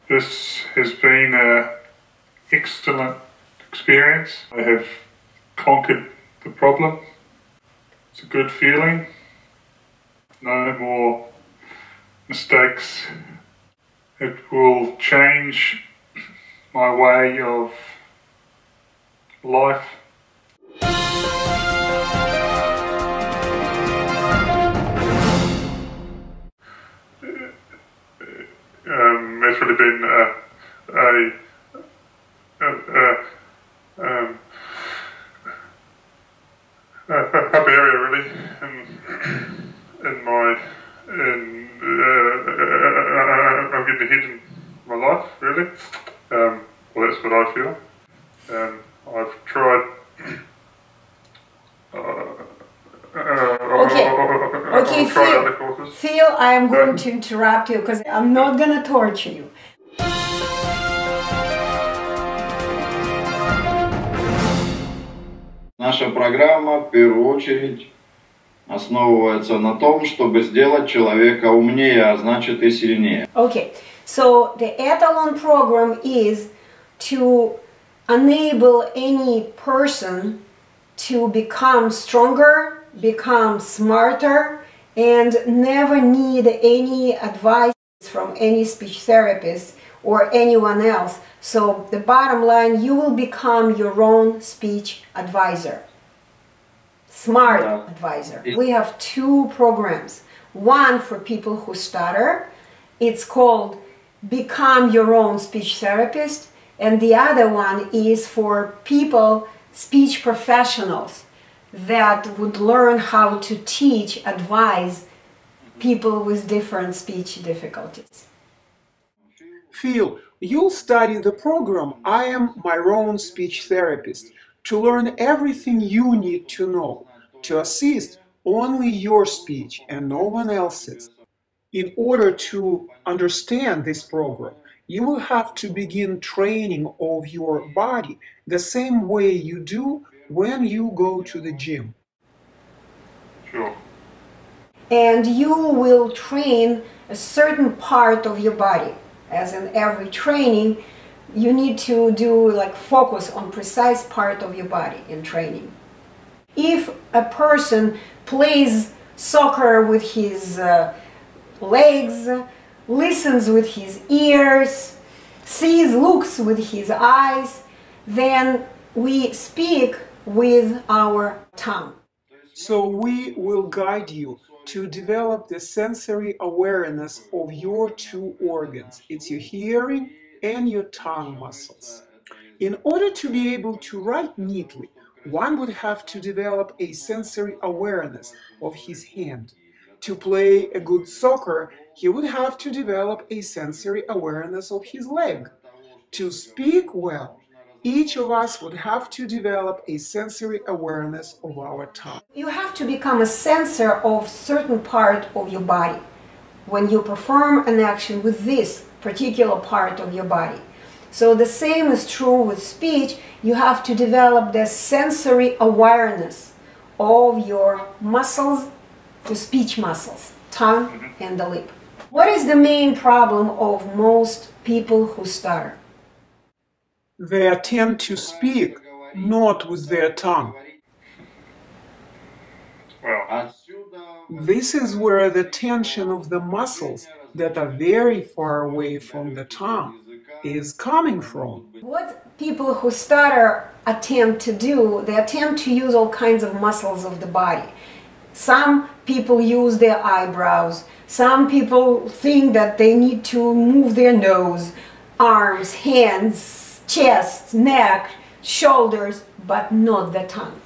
This has been an excellent experience. I have conquered the problem. It's a good feeling. No more mistakes. It will change my way of life. It's really been a happy area, really, in my I'm getting ahead in my life, really. Well, that's what I feel. I've tried. Okay, Phil, I am going to interrupt you because I'm not going to torture you. Наша программа в первую очередь основывается на том, чтобы сделать человека умнее, а значит и сильнее. Okay, so the Etалон program is to enable any person to become stronger, become smarter, and never need any advice from any speech therapist or anyone else. So the bottom line, you will become your own speech advisor. Smart advisor. We have two programs. One for people who stutter. It's called Become Your Own Speech Therapist. And the other one is for people, speech professionals, that would learn how to teach, advise people with different speech difficulties. Phil, you'll study the program I Am My Own Speech Therapist to learn everything you need to know, to assist only your speech and no one else's. In order to understand this program, you will have to begin training of your body the same way you do when you go to the gym. Sure. And you will train a certain part of your body. As in every training, you need to do focus on precise part of your body in training. If a person plays soccer with his legs, listens with his ears, looks with his eyes, then we speak with our tongue. So we will guide you to develop the sensory awareness of your two organs. It's your hearing and your tongue muscles. In order to be able to write neatly, one would have to develop a sensory awareness of his hand. To play a good soccer, he would have to develop a sensory awareness of his leg. To speak well, each of us would have to develop a sensory awareness of our tongue. You have to become a sensor of certain part of your body when you perform an action with this particular part of your body. So the same is true with speech. You have to develop the sensory awareness of your muscles, the speech muscles, tongue and the lip. What is the main problem of most people who stutter? They attempt to speak not with their tongue. Well, This is where the tension of the muscles that are very far away from the tongue is coming from. What people who stutter attempt to do, they attempt to use all kinds of muscles of the body. Some people use their eyebrows. Some people think that they need to move their nose, arms, hands, chest, neck, shoulders, but not the tongue.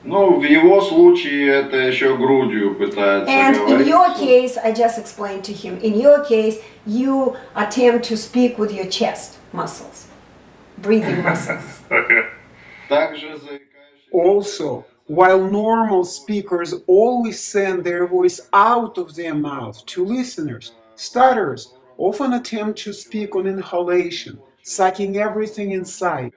Ну, в его случае это еще грудью пытается And говорить. in your case, I just explained to him, in your case, you attempt to speak with your chest muscles, breathing muscles. okay. Также заикаешься. Also, while normal speakers always send their voice out of their mouth to listeners, stutterers often attempt to speak on inhalation, sucking everything inside.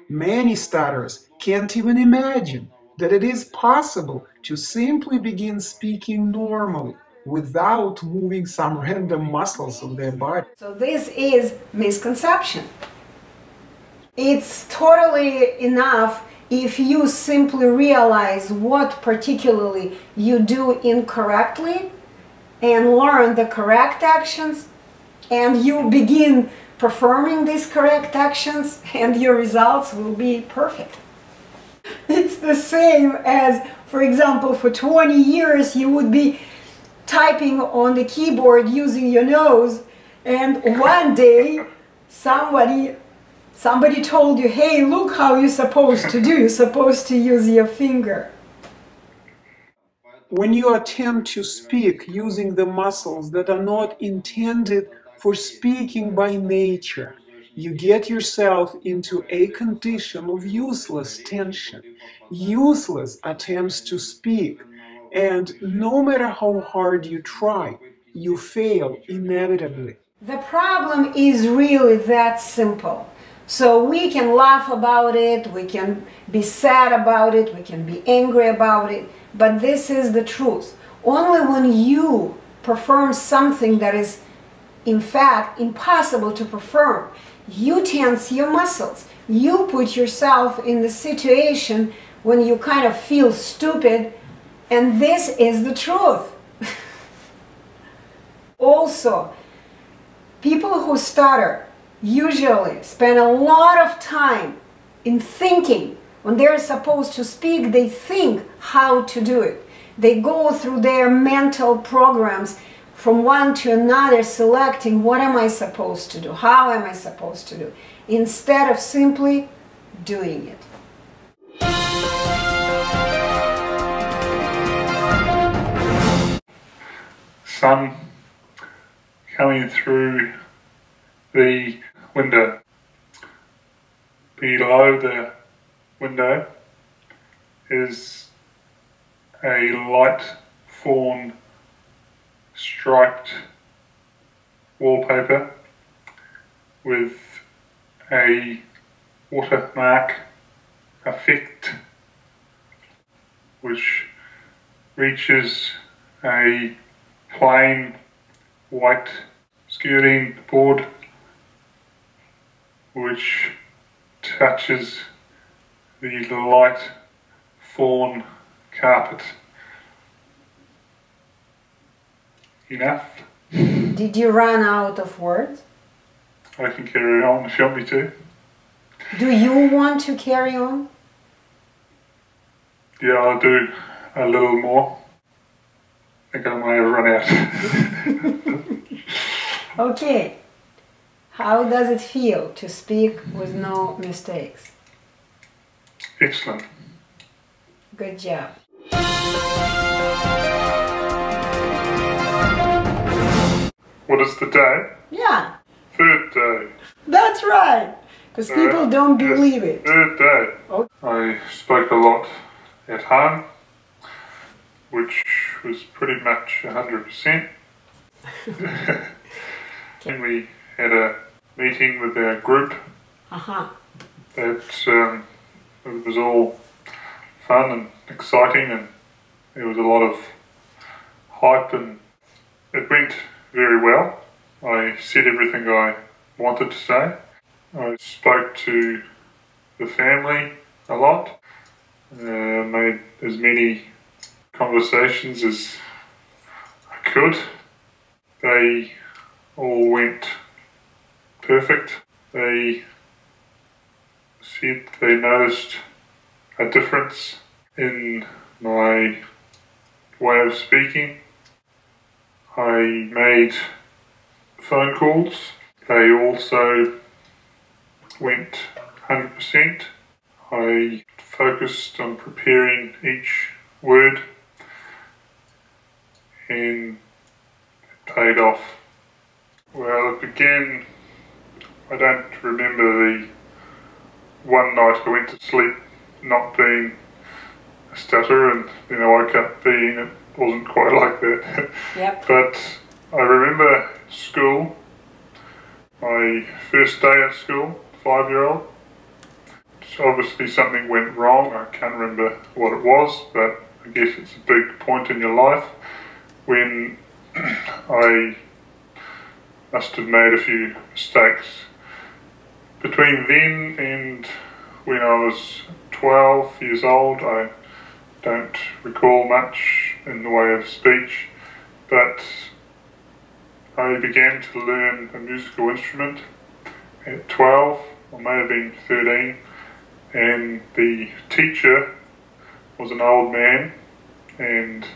Many stutterers can't even imagine that it is possible to simply begin speaking normally without moving some random muscles of their body. So this is misconception. It's totally enough if you simply realize what particularly you do incorrectly and learn the correct actions, and you begin performing these correct actions, and your results will be perfect. It's the same as, for example, for 20 years you would be typing on the keyboard using your nose, and one day somebody told you, hey, look how you're supposed to do, you're supposed to use your finger. When you attempt to speak using the muscles that are not intended for speaking by nature, you get yourself into a condition of useless tension, useless attempts to speak, and no matter how hard you try, you fail inevitably. The problem is really that simple. So we can laugh about it, we can be sad about it, we can be angry about it, but this is the truth. Only when you perform something that is in fact impossible to perform, you tense your muscles, you put yourself in the situation when you kind of feel stupid, and this is the truth. Also, people who stutter usually spend a lot of time in thinking. When they're supposed to speak, they think how to do it. They go through their mental programs from one to another, selecting what am I supposed to do, how am I supposed to do, instead of simply doing it. Sun coming through the window. Below the window is a light fawn striped wallpaper with a watermark effect which reaches a plain white skirting board which touches the light fawn carpet. Enough? Did you run out of words? I can carry on if you want me to. Do you want to carry on? Yeah, I'll do a little more. I think I might have run out. Okay. How does it feel to speak with no mistakes? Excellent. Good job. What is the day? Yeah, Third day. that's right. Because people don't believe Yes, it. Third day. Oh. I spoke a lot at home, which was pretty much 100%. And we had a meeting with our group. Uh-huh. That it was all fun and exciting, and there was a lot of hype, and it went very well. I said everything I wanted to say. I spoke to the family a lot, made as many conversations as I could. They all went perfect. They said they noticed a difference in my way of speaking. I made phone calls. They also went 100%. I focused on preparing each word, and it paid off. Well, it began, I don't remember the one night I went to sleep not being a stutterer, and then I woke up being it wasn't quite like that. Yep. But I remember school, my first day at school, 5-year-old. Obviously something went wrong. I can't remember what it was, but I guess it's a big point in your life when I must have made a few mistakes. Between then and when I was 12 years old, I don't recall much in the way of speech, but I began to learn a musical instrument at 12, or may have been 13, and the teacher was an old man, and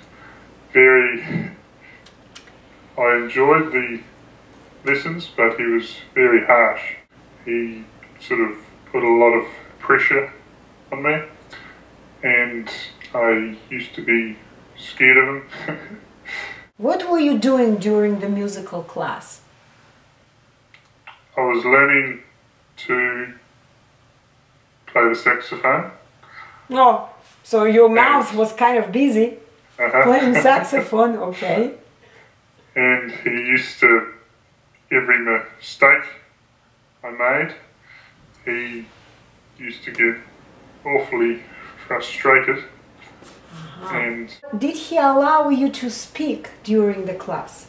I enjoyed the lessons, but he was very harsh. He sort of put a lot of pressure on me, and I used to be scared of him. What were you doing during the musical class? I was learning to play the saxophone. Oh, so your mouth was kind of busy playing saxophone, okay. And he used to, every mistake I made, he used to get awfully frustrated. And did he allow you to speak during the class?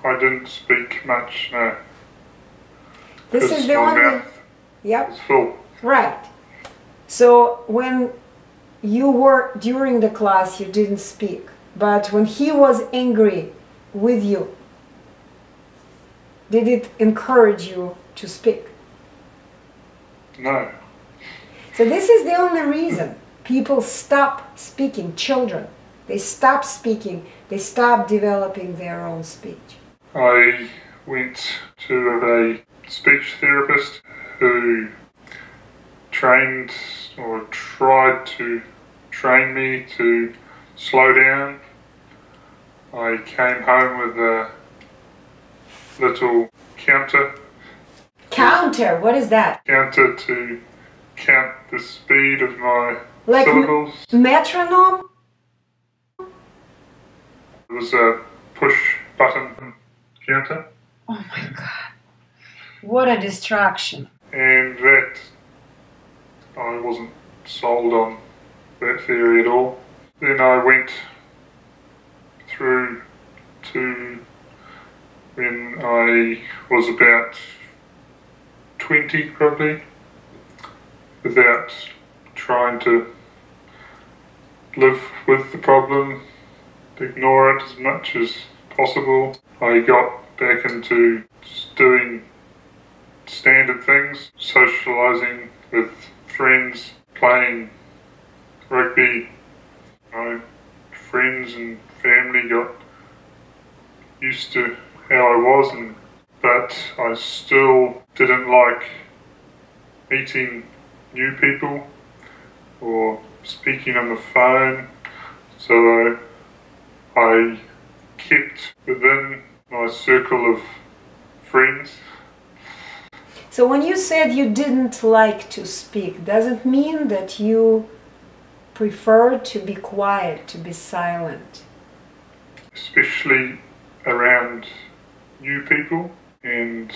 I didn't speak much, no. This is the only... mouth Yep. was full. Right. So when you were during the class, you didn't speak. But when he was angry with you, did it encourage you to speak? No. So this is the only reason people stop speaking, children. They stop speaking, they stop developing their own speech. I went to a speech therapist who trained or tried to train me to slow down. I came home with a little counter. Counter, what is that? Counter to count the speed of my Like syllables. metronome? It was a push button counter. Oh my God. What a distraction. And that, I wasn't sold on that theory at all. Then I went through to when I was about 20 probably, without trying to live with the problem, ignore it as much as possible. I got back into just doing standard things, socialising with friends, playing rugby. My friends and family got used to how I was, but I still didn't like meeting new people or speaking on the phone, so I kept within my circle of friends. So when you said you didn't like to speak, does it mean that you prefer to be quiet, to be silent? Especially around new people and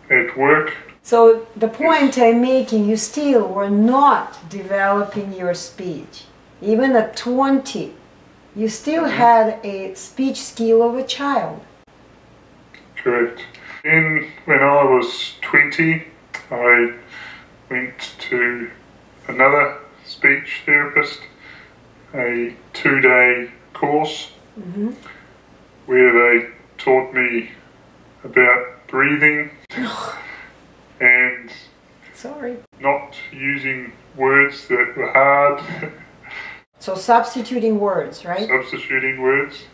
at work. So the point I'm making, you still were not developing your speech. Even at 20, you still had a speech skill of a child. Correct. Then when I was 20, I went to another speech therapist, a 2-day course where they taught me about breathing and not using words that were hard. So substituting words, right? Substituting words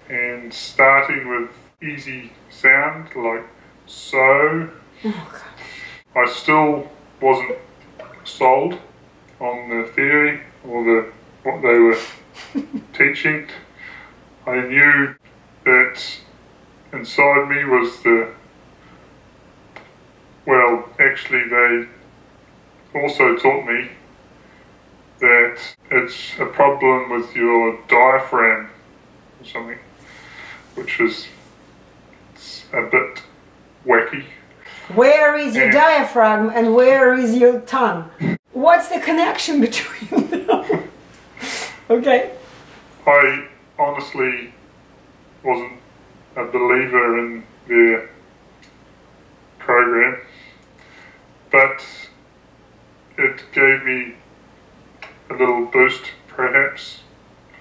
and starting with easy sound like so. I still wasn't sold on the theory or what they were teaching. I knew that inside me was actually they also taught me that it's a problem with your diaphragm or something, which is a bit wacky. Where is your diaphragm and where is your tongue? What's the connection between them? Okay. I honestly wasn't a believer in their program, but it gave me a little boost perhaps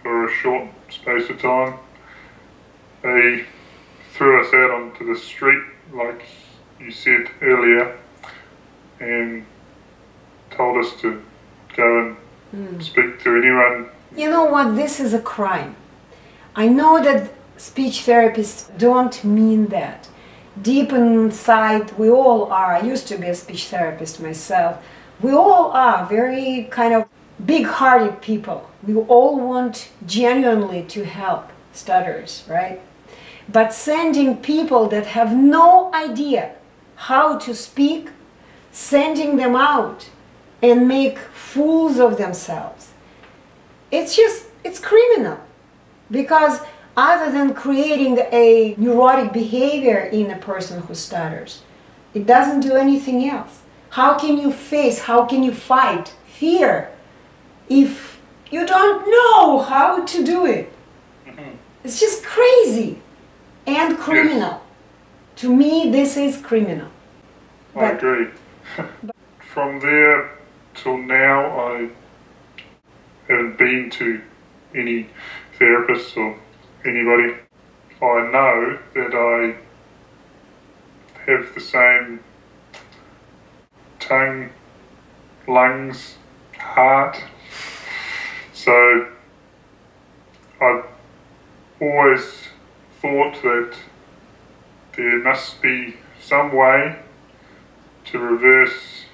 for a short space of time. They threw us out onto the street, like you said earlier, and told us to go and speak to anyone. You know what? This is a crime. I know that speech therapists don't mean that. Deep inside, we all are. I used to be a speech therapist myself. We all are very kind of big-hearted people. We all want genuinely to help stutterers, right? But sending people that have no idea how to speak, sending them out and make fools of themselves, it's criminal. Because other than creating a neurotic behavior in a person who stutters, it doesn't do anything else. How can you face, how can you fight fear if you don't know how to do it? It's just crazy and criminal. To me, this is criminal. I agree. From there till now, I haven't been to any therapist or anybody. I know that I have the same tongue, lungs, heart, so I've always thought that there must be some way to reverse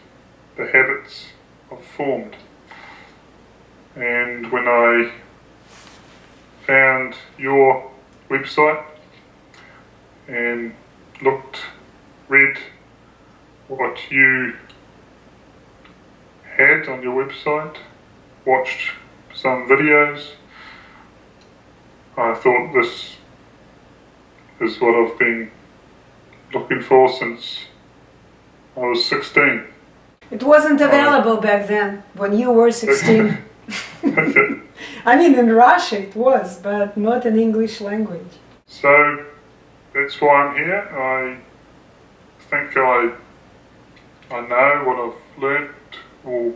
the habits I've formed. And when I found your website and read what you had on your website, watched some videos, I thought this is what I've been looking for since I was 16. It wasn't available back then, when you were 16. Okay. I mean, in Russia it was, but not in English language. So that's why I'm here. I think I know what I've learnt will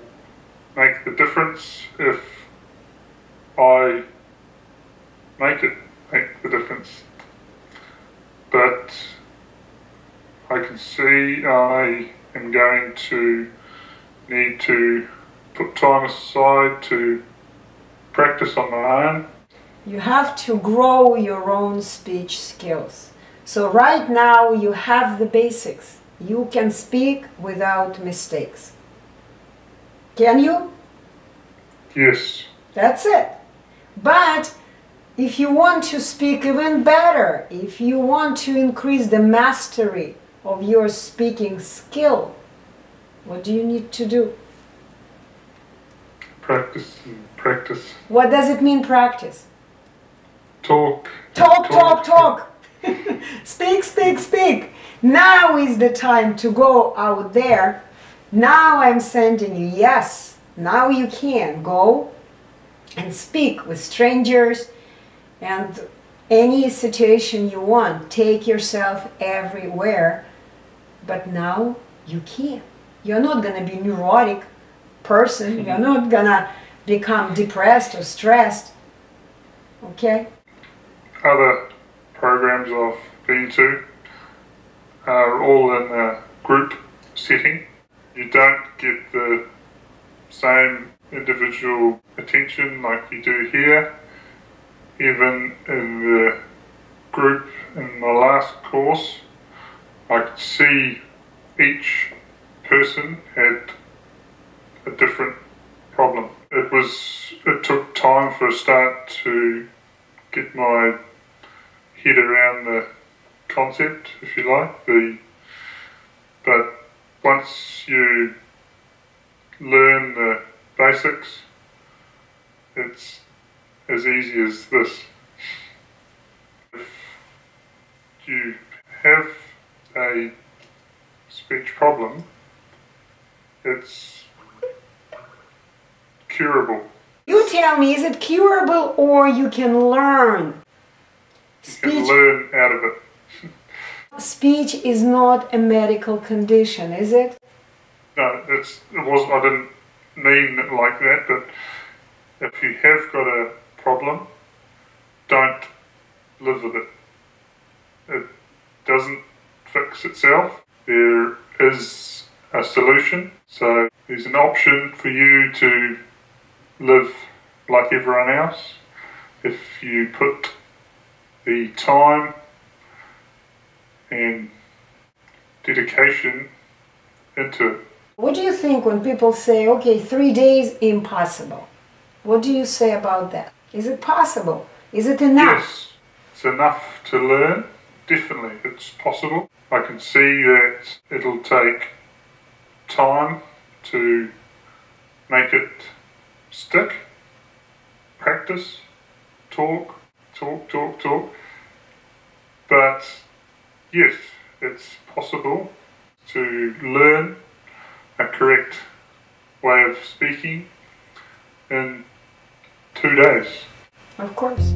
make the difference if I make the difference. But I can see I am going to need to put time aside to practice on my own. You have to grow your own speech skills. So right now you have the basics. You can speak without mistakes. Can you? Yes. That's it. But if you want to speak even better, if you want to increase the mastery of your speaking skill, what do you need to do? Practice and practice. What does it mean, practice? Talk. Talk. Speak, speak, speak. Now is the time to go out there. Now I'm sending you, yes, now you can go and speak with strangers and any situation you want. Take yourself everywhere. But now you can. You're not going to be a neurotic person. You're not going to become depressed or stressed. Okay? Other programs I've been to are all in a group setting. You don't get the same individual attention like you do here. Even in the group in my last course, I could see each person had a different problem. It took time for a start to get my head around the concept, if you like. But once you learn the basics, it's as easy as this. If you have a speech problem, it's curable. You tell me, is it curable or you can learn? You can learn out of it. Speech is not a medical condition, is it? No, I didn't mean it like that, but if you have got a problem, don't live with it. It doesn't fix itself. There is a solution. So there's an option for you to live like everyone else if you put the time and dedication into it. What do you think when people say, okay, 3 days, impossible? What do you say about that? Is it possible? Is it enough? Yes, it's enough to learn. Definitely, it's possible. I can see that it'll take time to make it stick, practice, talk. But yes, it's possible to learn a correct way of speaking in 2 days. Of course.